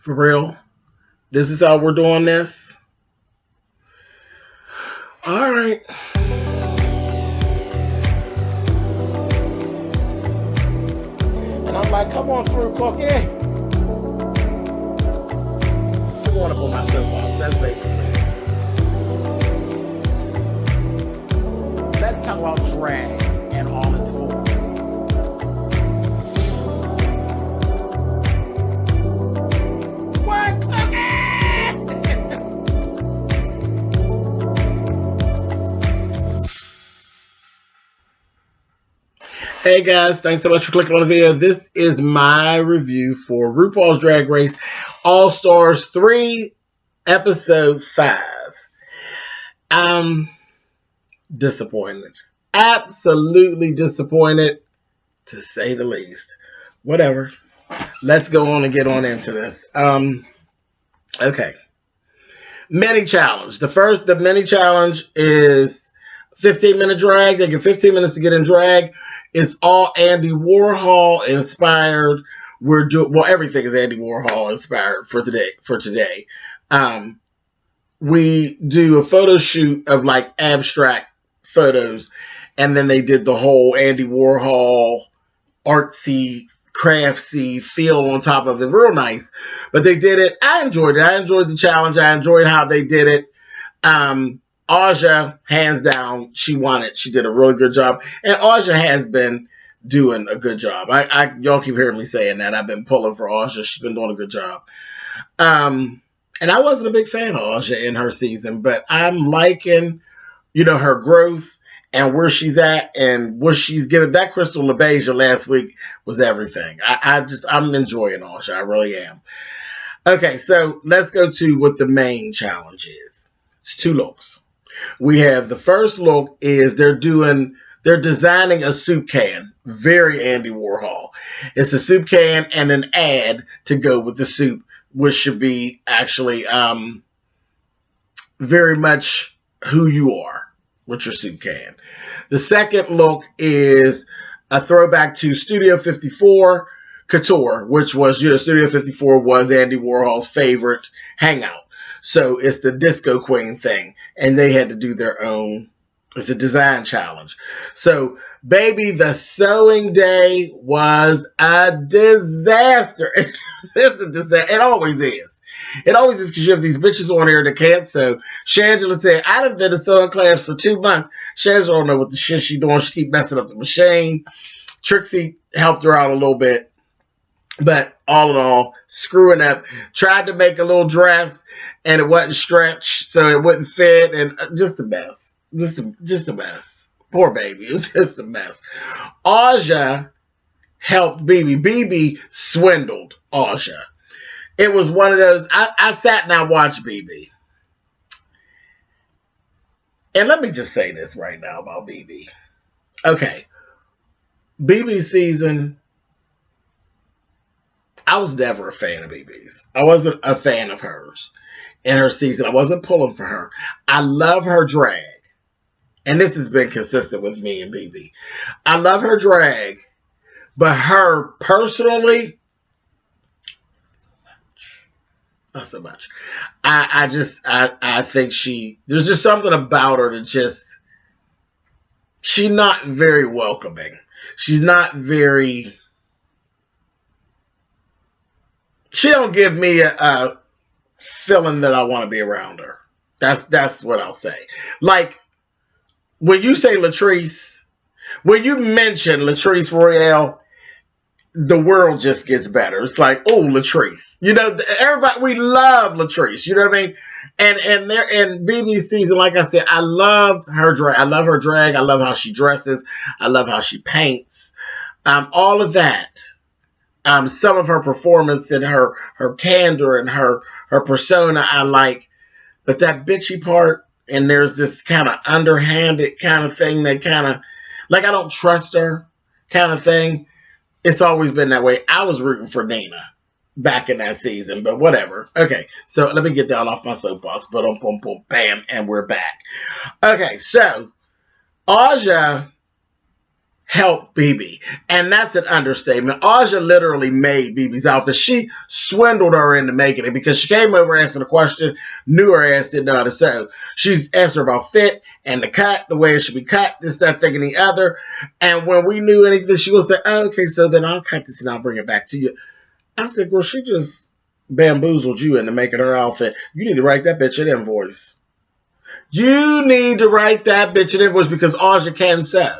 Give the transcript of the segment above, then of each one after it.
For real? This is how we're doing this? All right. And I'm like, come on through, Cookie. I want to put my soapbox. That's basically it. Let's talk about drag and all its forms. What, Cookie? Hey guys, thanks so much for clicking on the video. This is my review for RuPaul's Drag Race All-Stars 3, Episode 5. I'm disappointed. Absolutely disappointed, to say the least. Whatever. Let's go on and get on into this. Okay. Mini challenge. The mini challenge is 15-minute drag. They get 15 minutes to get in drag. It's all Andy Warhol inspired. Everything is Andy Warhol inspired for today. We do a photo shoot of like abstract photos, and then they did the whole Andy Warhol artsy, craftsy feel on top of it. Real nice. But they did it. I enjoyed it. I enjoyed the challenge. I enjoyed how they did it. Aja, hands down, she won it. She did a really good job. And Aja has been doing a good job. Y'all keep hearing me saying that. I've been pulling for Aja. She's been doing a good job. And I wasn't a big fan of Aja in her season, but I'm liking, her growth and where she's at and what she's given. That Crystal LaBeija last week was everything. I'm enjoying Aja. I really am. Okay, so let's go to what the main challenge is. It's 2 looks. We have the first look is they're designing a soup can. Very Andy Warhol. It's a soup can and an ad to go with the soup, which should be actually very much who you are with your soup can. The second look is a throwback to Studio 54 Couture, which was, Studio 54 was Andy Warhol's favorite hangout. So it's the Disco Queen thing, and they had to do their own. It's a design challenge. So, baby, the sewing day was a disaster. It's a disaster. It always is. It always is because you have these bitches on here that can't sew. Shangela said, I done been to sewing class for 2 months. Shangela don't know what the shit she doing. She keep messing up the machine. Trixie helped her out a little bit. But all in all, screwing up. Tried to make a little dress, and it wasn't stretched, so it wouldn't fit, and just a mess. Just a mess. Poor baby. It was just a mess. Aja helped BB. BB swindled Aja. It was one of those. I sat and I watched BB. And let me just say this right now about BB. Okay. BB season, I was never a fan of BB's. I wasn't a fan of hers in her season. I wasn't pulling for her. I love her drag. And this has been consistent with me and BB. I love her drag. But her personally, not so much. I think there's just something about her that she's not very welcoming. She's not very, she don't give me a feeling that I want to be around her. That's what I'll say. Like, when you say Latrice, when you mention Latrice Royale, the world just gets better. It's like, oh, Latrice. Everybody, we love Latrice. You know what I mean? And BB's season, like I said, I love her drag. I love her drag. I love how she dresses. I love how she paints. All of that. Some of her performance and her candor and her persona I like. But that bitchy part, and there's this kind of underhanded kind of thing that kind of, like, I don't trust her kind of thing. It's always been that way. I was rooting for Nina back in that season, but whatever. Okay, so let me get down off my soapbox. Boom, boom, boom, bam, and we're back. Okay, so Aja helped BB. And that's an understatement. Aja literally made BB's outfit. She swindled her into making it because she came over asking a question, knew her ass didn't know how to sew. She's asked her about fit and the cut, the way it should be cut, this, that, thing, and the other. And when we knew anything, she would say, oh, okay, so then I'll cut this and I'll bring it back to you. I said, girl, she just bamboozled you into making her outfit. You need to write that bitch an invoice. You need to write that bitch an invoice because Aja can sew.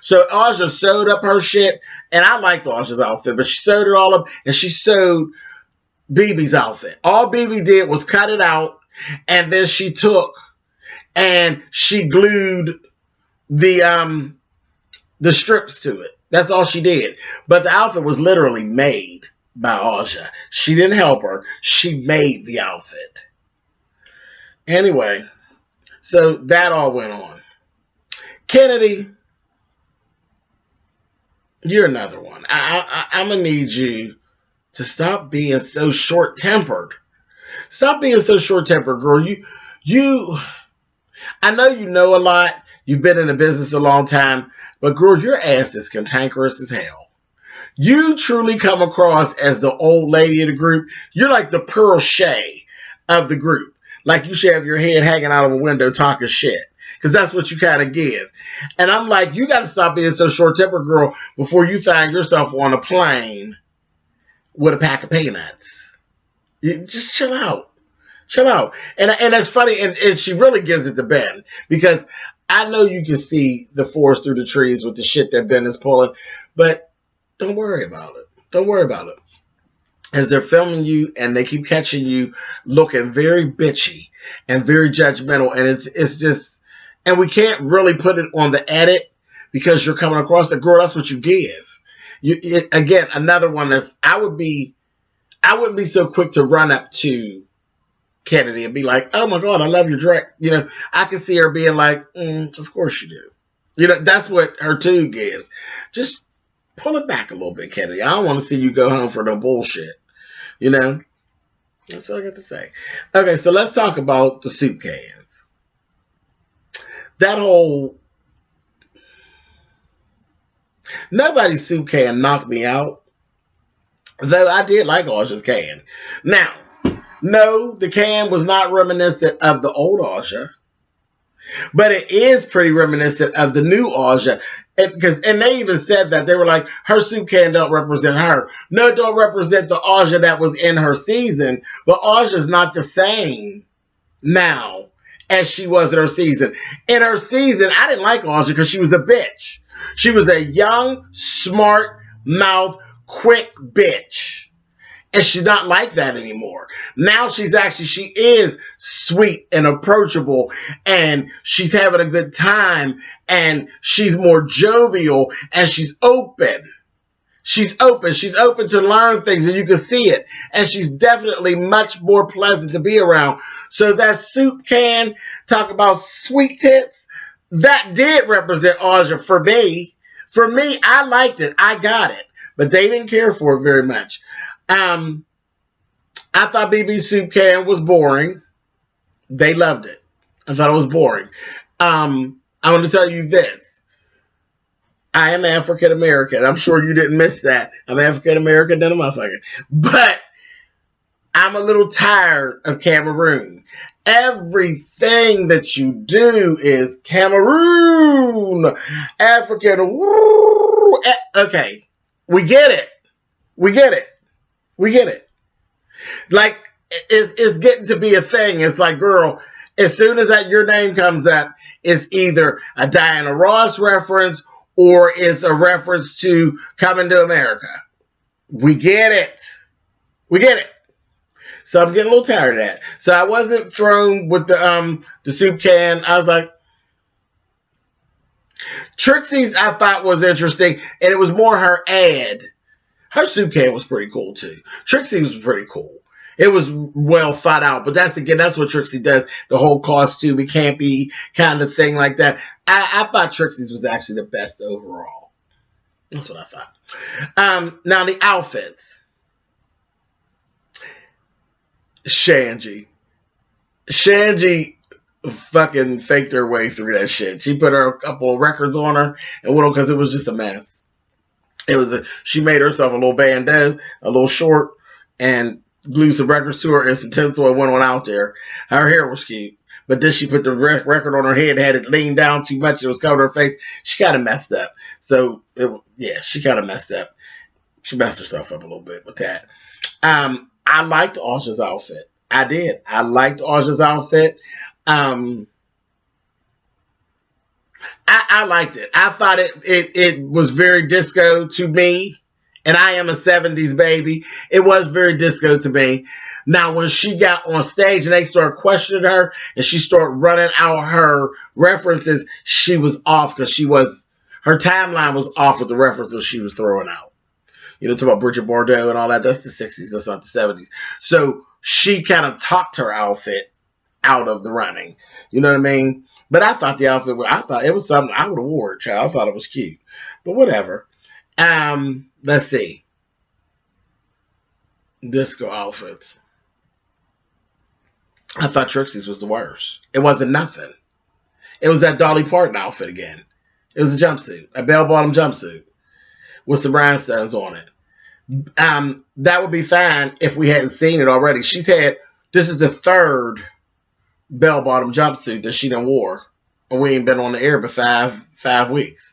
So Aja sewed up her shit, and I liked Aja's outfit, but she sewed it all up, and she sewed BB's outfit. All BB did was cut it out, and then she took and she glued the strips to it. That's all she did. But the outfit was literally made by Aja. She didn't help her. She made the outfit. Anyway, so that all went on. Kennedy, you're another one. I'm going to need you to stop being so short-tempered. Stop being so short-tempered, girl. I know you know a lot. You've been in the business a long time. But, girl, your ass is cantankerous as hell. You truly come across as the old lady of the group. You're like the Pearl Shay of the group. Like you should have your head hanging out of a window talking shit. Because that's what you kind of give. And I'm like, you got to stop being so short-tempered, girl, before you find yourself on a plane with a pack of peanuts. Just chill out. Chill out. And that's funny. And she really gives it to Ben. Because I know you can see the forest through the trees with the shit that Ben is pulling. But don't worry about it. Don't worry about it. As they're filming you and they keep catching you looking very bitchy and very judgmental. And it's just... And we can't really put it on the edit because you're coming across the girl. That's what you give. Again, another one that's I wouldn't be so quick to run up to Kennedy and be like, "Oh my God, I love your dress." You know, I can see her being like, "Of course you do." You know, that's what her tune gives. Just pull it back a little bit, Kennedy. I don't want to see you go home for no bullshit. You know, that's all I got to say. Okay, so let's talk about the soup cans. That whole nobody's soup can knocked me out, though I did like Aja's can. Now, no, the can was not reminiscent of the old Aja, but it is pretty reminiscent of the new Aja. And they even said that. They were like, her soup can don't represent her. No, it don't represent the Aja that was in her season, but Aja's not the same now as she was in her season. In her season, I didn't like Aja because she was a bitch. She was a young, smart mouth, quick bitch. And she's not like that anymore. Now she is sweet and approachable, and she's having a good time, and she's more jovial, and she's open. She's open. She's open to learn things, and you can see it. And she's definitely much more pleasant to be around. So that soup can, talk about sweet tits, that did represent Aja for me. For me, I liked it. I got it. But they didn't care for it very much. I thought BB's soup can was boring. They loved it. I thought it was boring. I want to tell you this. I am African American. I'm sure you didn't miss that. I'm African American than a motherfucker. But I'm a little tired of Cameroon. Everything that you do is Cameroon. African. Woo. Okay. We get it. We get it. We get it. Like, it's getting to be a thing. It's like, girl, as soon as your name comes up, it's either a Diana Ross reference or it's a reference to Coming to America. We get it. We get it. So I'm getting a little tired of that. So I wasn't thrown with the soup can. I was like, Trixie's I thought was interesting, and it was more her ad. Her soup can was pretty cool too. Trixie was pretty cool. It was well thought out, but that's what Trixie does. The whole costume, campy kind of thing like that. I thought Trixie's was actually the best overall. That's what I thought. Now the outfits. Shanji fucking faked her way through that shit. She put a couple of records on her and went on because it was just a mess. She made herself a little bandeau, a little short, and glued some records to her and some tinsel and went on out there. Her hair was cute. But then she put the record on her head, had it leaned down too much, it was covering her face. She kind of messed up. So, she kind of messed up. She messed herself up a little bit with that. I liked Aja's outfit. I did. I liked Aja's outfit. I liked it. I thought it was very disco to me. And I am a 70s baby. It was very disco to me. Now, when she got on stage and they started questioning her and she started running out her references, she was off because her timeline was off with the references she was throwing out. You know, talk about Bridget Bardot and all that. That's the 60s. That's not the 70s. So she kind of talked her outfit out of the running. You know what I mean? But I thought the outfit, I thought it was something I would have wore it, child. I thought it was cute. But whatever. Let's see. Disco outfits. I thought Trixie's was the worst. It wasn't nothing. It was that Dolly Parton outfit again. It was a jumpsuit, a bell-bottom jumpsuit with some rhinestones on it. That would be fine if we hadn't seen it already. This is the third bell-bottom jumpsuit that she done wore. And we ain't been on the air but five weeks.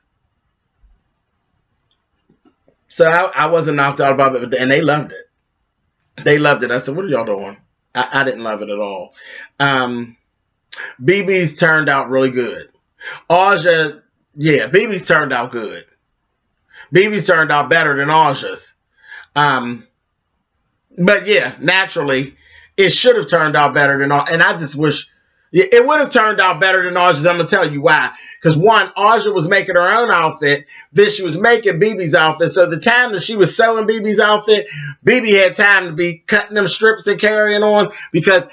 So I wasn't knocked out about it, and they loved it. They loved it. I said, what are y'all doing? I didn't love it at all. BB's turned out really good. Aja, BB's turned out good. BB's turned out better than Aja's. But yeah, naturally, it should have turned out better than Aja. And I just wish it would have turned out better than Aja's. I'm going to tell you why. Because one, Aja was making her own outfit. Then she was making BB's outfit. So the time that she was sewing BB's outfit, BB had time to be cutting them strips and carrying on. Because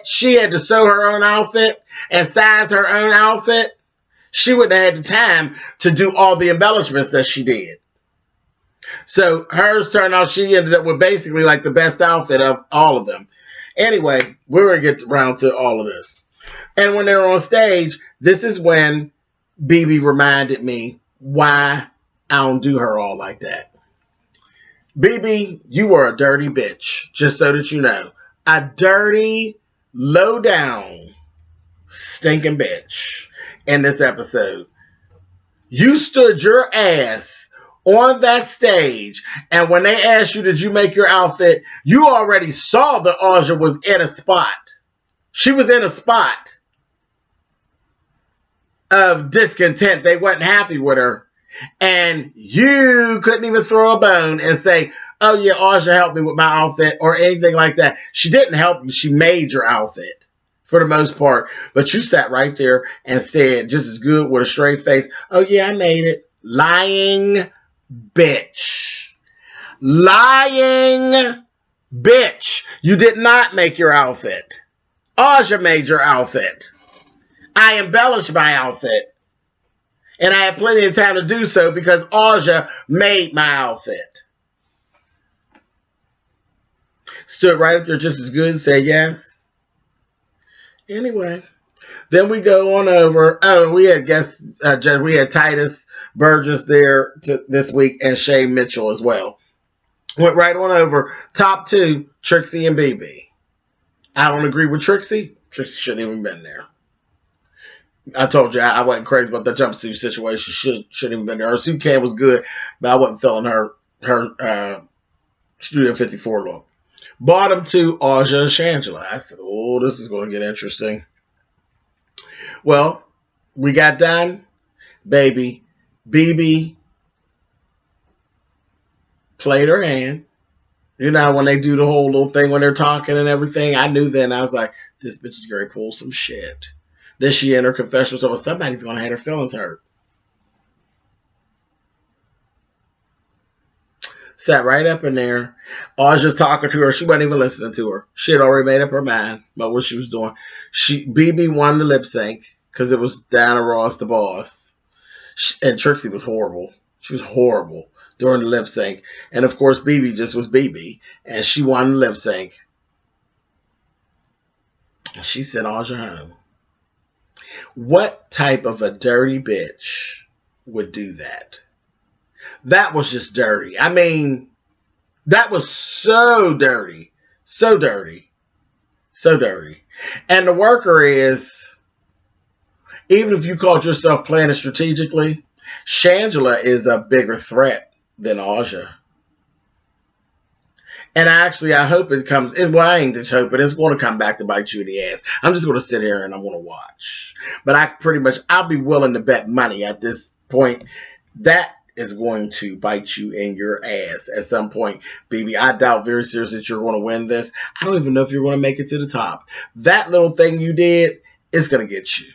she had to sew her own outfit and size her own outfit, she wouldn't have had the time to do all the embellishments that she did. So hers turned out, she ended up with basically like the best outfit of all of them. Anyway, we're going to get around to all of this. And when they were on stage, this is when BB reminded me why I don't do her all like that. BB, you were a dirty bitch, just so that you know. A dirty, low down, stinking bitch in this episode. You stood your ass on that stage, and when they asked you, did you make your outfit, you already saw that Aja was in a spot. She was in a spot of discontent. They wasn't happy with her. And you couldn't even throw a bone and say, oh yeah, Aja helped me with my outfit or anything like that. She didn't help you. She made your outfit for the most part. But you sat right there and said just as good with a straight face, oh yeah, I made it. Lying bitch. Lying bitch. You did not make your outfit. Aja made your outfit. I embellished my outfit. And I had plenty of time to do so because Aja made my outfit. Stood right up there just as good and said yes. Anyway, then we go on over. Oh, we had guests. We had Titus Burgess there this week and Shay Mitchell as well. Went right on over. Top two, Trixie and BB. I don't agree with Trixie. Trixie shouldn't even been there. I told you I wasn't crazy about that jumpsuit situation. Shouldn't even been there. Her suit can was good, but I wasn't feeling her Studio 54 look. Bottom two, Aja and Shangela. I said, oh, this is going to get interesting. Well, we got done. Baby, BB played her hand. You know, when they do the whole little thing when they're talking and everything, I knew then. I was like, this bitch is going to pull some shit. Then she in her confessional, so somebody's going to have her feelings hurt. Sat right up in there. Aja's talking to her. She wasn't even listening to her. She had already made up her mind about what she was doing. BB won the lip sync because it was Diana Ross, the boss. And Trixie was horrible. She was horrible during the lip sync. And of course, BB just was BB. And she won the lip sync. And she sent Aja home. What type of a dirty bitch would do that? That was just dirty. I mean, that was so dirty. So dirty. So dirty. And the worker is, even if you called yourself planning strategically, Shangela is a bigger threat than Aja. And actually, I hope it comes. Well, I ain't just hoping it's going to come back to bite you in the ass. I'm just going to sit here and I'm going to watch. But I'll be willing to bet money at this point that is going to bite you in your ass at some point, baby. I doubt very seriously that you're going to win this. I don't even know if you're going to make it to the top. That little thing you did is going to get you.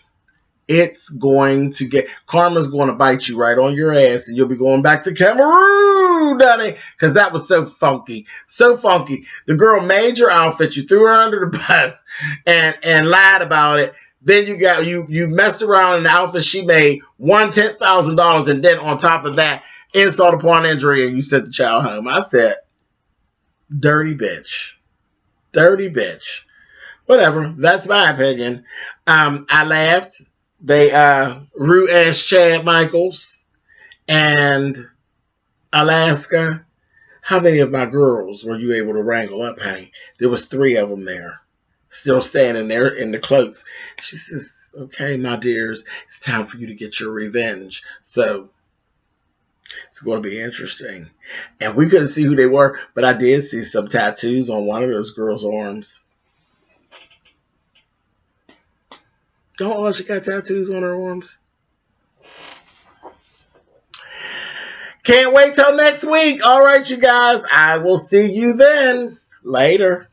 It's going to get, karma's going to bite you right on your ass, and you'll be going back to Cameroon, Danny, because that was so funky. So funky. The girl made your outfit, you threw her under the bus, and lied about it. Then you messed around in the outfit she made, won $10,000, and then on top of that, insult upon injury, and you sent the child home. I said, dirty bitch. Dirty bitch. Whatever. That's my opinion. I laughed. They Ru asked Chad Michaels and Alaska, how many of my girls were you able to wrangle up, honey? There was 3 of them there, still standing there in the cloaks. She says, okay, my dears, it's time for you to get your revenge. So it's going to be interesting. And we couldn't see who they were, but I did see some tattoos on one of those girls' arms. Don't all she got tattoos on her arms? Can't wait till next week. All right, you guys. I will see you then. Later.